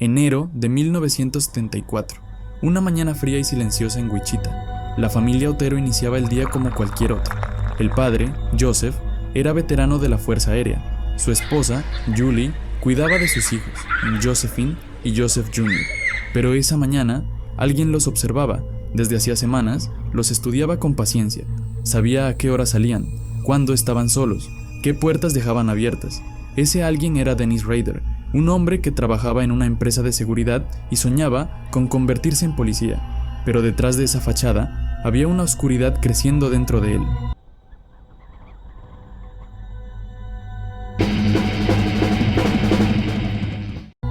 Enero de 1974. Una mañana fría y silenciosa en Wichita. La familia Otero iniciaba el día como cualquier otro. El padre, Joseph, era veterano de la Fuerza Aérea. Su esposa, Julie, cuidaba de sus hijos, Josephine y Joseph Jr. Pero esa mañana, alguien los observaba. Desde hacía semanas, los estudiaba con paciencia. Sabía a qué hora salían, cuándo estaban solos, qué puertas dejaban abiertas. Ese alguien era Dennis Rader, un hombre que trabajaba en una empresa de seguridad y soñaba con convertirse en policía. Pero detrás de esa fachada, había una oscuridad creciendo dentro de él.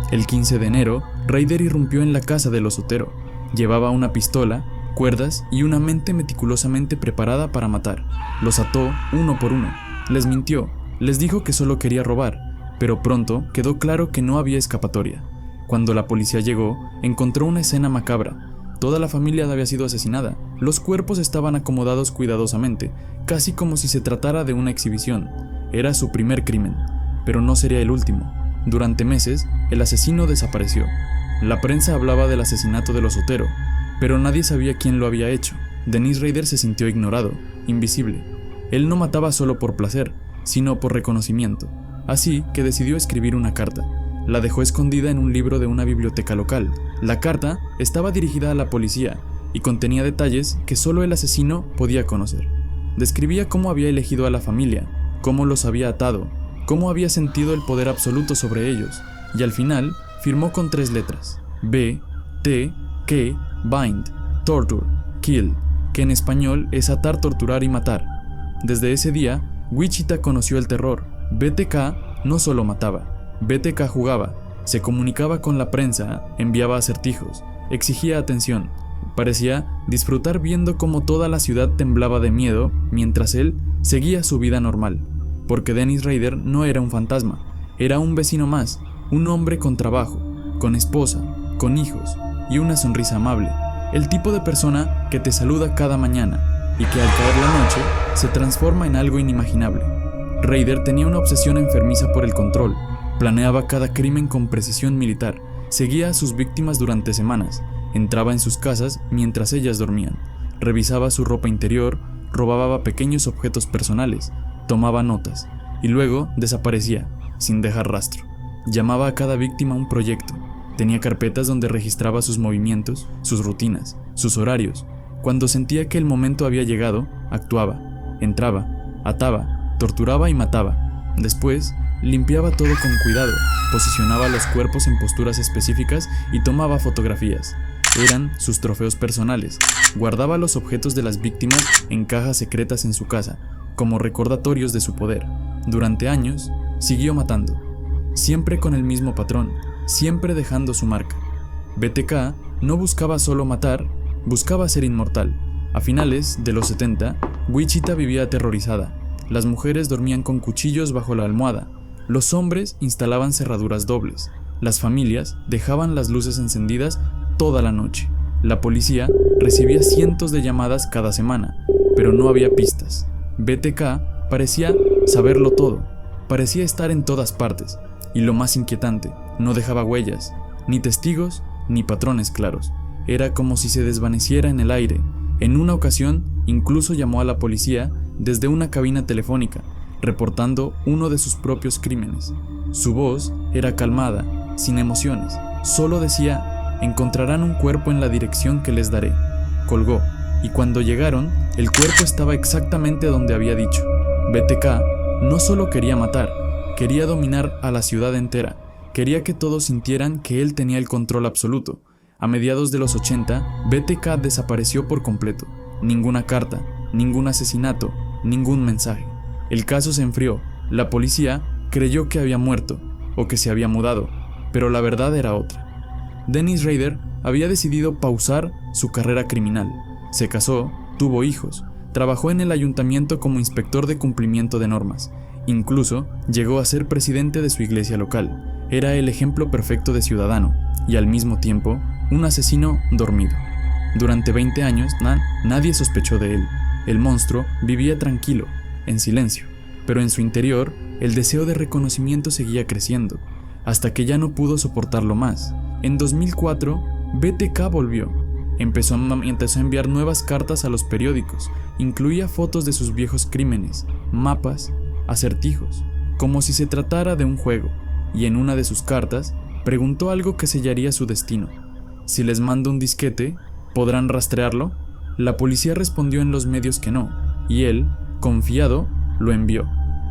El 15 de enero, Rader irrumpió en la casa de los Otero. Llevaba una pistola, cuerdas y una mente meticulosamente preparada para matar. Los ató uno por uno. Les mintió, les dijo que solo quería robar, pero pronto quedó claro que no había escapatoria. Cuando la policía llegó, encontró una escena macabra. Toda la familia había sido asesinada. Los cuerpos estaban acomodados cuidadosamente, casi como si se tratara de una exhibición. Era su primer crimen, pero no sería el último. Durante meses, el asesino desapareció. La prensa hablaba del asesinato de los Otero, pero nadie sabía quién lo había hecho. Dennis Rader se sintió ignorado, invisible. Él no mataba solo por placer, sino por reconocimiento. Así que decidió escribir una carta. La dejó escondida en un libro de una biblioteca local. La carta estaba dirigida a la policía y contenía detalles que solo el asesino podía conocer. Describía cómo había elegido a la familia, cómo los había atado, cómo había sentido el poder absoluto sobre ellos, y al final firmó con 3 letras: B, T, K, Bind, Torture, Kill, que en español es atar, torturar y matar. Desde ese día, Wichita conoció el terror. BTK no solo mataba, BTK jugaba, se comunicaba con la prensa, enviaba acertijos, exigía atención. Parecía disfrutar viendo cómo toda la ciudad temblaba de miedo mientras él seguía su vida normal. Porque Dennis Rader no era un fantasma, era un vecino más, un hombre con trabajo, con esposa, con hijos y una sonrisa amable. El tipo de persona que te saluda cada mañana y que al caer la noche se transforma en algo inimaginable. Rader tenía una obsesión enfermiza por el control, planeaba cada crimen con precisión militar, seguía a sus víctimas durante semanas, entraba en sus casas mientras ellas dormían, revisaba su ropa interior, robaba pequeños objetos personales, tomaba notas y luego desaparecía, sin dejar rastro. Llamaba a cada víctima un proyecto. Tenía carpetas donde registraba sus movimientos, sus rutinas, sus horarios. Cuando sentía que el momento había llegado, actuaba, entraba, ataba, torturaba y mataba. Después, limpiaba todo con cuidado, posicionaba los cuerpos en posturas específicas y tomaba fotografías. Eran sus trofeos personales. Guardaba los objetos de las víctimas en cajas secretas en su casa, como recordatorios de su poder. Durante años, siguió matando, siempre con el mismo patrón, siempre dejando su marca. BTK no buscaba solo matar, buscaba ser inmortal. A finales de los 70, Wichita vivía aterrorizada. Las mujeres dormían con cuchillos bajo la almohada, los hombres instalaban cerraduras dobles, las familias dejaban las luces encendidas toda la noche. La policía recibía cientos de llamadas cada semana, pero no había pistas. BTK parecía saberlo todo, parecía estar en todas partes, y lo más inquietante, no dejaba huellas, ni testigos, ni patrones claros. Era como si se desvaneciera en el aire. En una ocasión, incluso llamó a la policía desde una cabina telefónica, reportando uno de sus propios crímenes. Su voz era calmada, sin emociones, solo decía: encontrarán un cuerpo en la dirección que les daré. Colgó, y cuando llegaron, el cuerpo estaba exactamente donde había dicho. BTK no solo quería matar, quería dominar a la ciudad entera, quería que todos sintieran que él tenía el control absoluto. A mediados de los 80, BTK desapareció por completo. Ninguna carta, ningún asesinato, ningún mensaje. El caso se enfrió. La policía creyó que había muerto o que se había mudado, pero la verdad era otra. Dennis Rader había decidido pausar su carrera criminal. Se casó, tuvo hijos, trabajó en el ayuntamiento como inspector de cumplimiento de normas. Incluso llegó a ser presidente de su iglesia local. Era el ejemplo perfecto de ciudadano y al mismo tiempo un asesino dormido. Durante 20 años nadie sospechó de él. El monstruo vivía tranquilo, en silencio, pero en su interior el deseo de reconocimiento seguía creciendo, hasta que ya no pudo soportarlo más. En 2004, BTK volvió. Empezó a enviar nuevas cartas a los periódicos. Incluía fotos de sus viejos crímenes, mapas, acertijos, como si se tratara de un juego. Y en una de sus cartas, preguntó algo que sellaría su destino. Si les mando un disquete, ¿podrán rastrearlo? La policía respondió en los medios que no, y él, confiado, lo envió.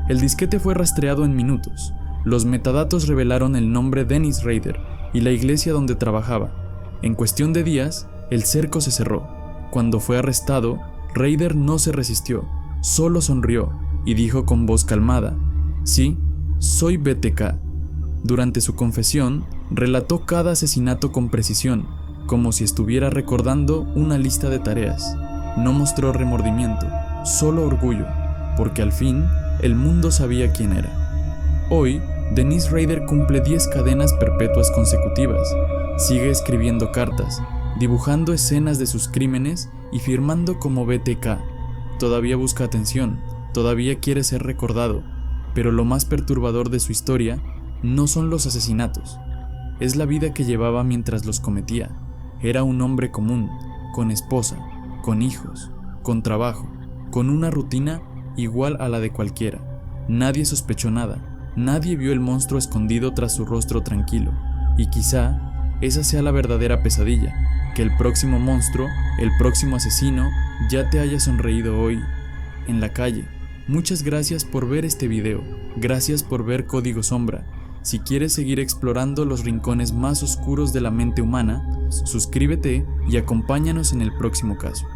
El disquete fue rastreado en minutos. Los metadatos revelaron el nombre Dennis Rader y la iglesia donde trabajaba. En cuestión de días, el cerco se cerró. Cuando fue arrestado, Rader no se resistió, solo sonrió y dijo con voz calmada: «Sí, soy BTK». Durante su confesión, relató cada asesinato con precisión, como si estuviera recordando una lista de tareas. No mostró remordimiento, solo orgullo, porque al fin, el mundo sabía quién era. Hoy, Dennis Rader cumple 10 cadenas perpetuas consecutivas. Sigue escribiendo cartas, dibujando escenas de sus crímenes y firmando como BTK. Todavía busca atención, todavía quiere ser recordado, pero lo más perturbador de su historia no son los asesinatos, es la vida que llevaba mientras los cometía. Era un hombre común, con esposa, con hijos, con trabajo, con una rutina igual a la de cualquiera. Nadie sospechó nada, nadie vio el monstruo escondido tras su rostro tranquilo, y quizá esa sea la verdadera pesadilla, que el próximo monstruo, el próximo asesino, ya te haya sonreído hoy, en la calle. Muchas gracias por ver este video, gracias por ver Código Sombra. Si quieres seguir explorando los rincones más oscuros de la mente humana, suscríbete y acompáñanos en el próximo caso.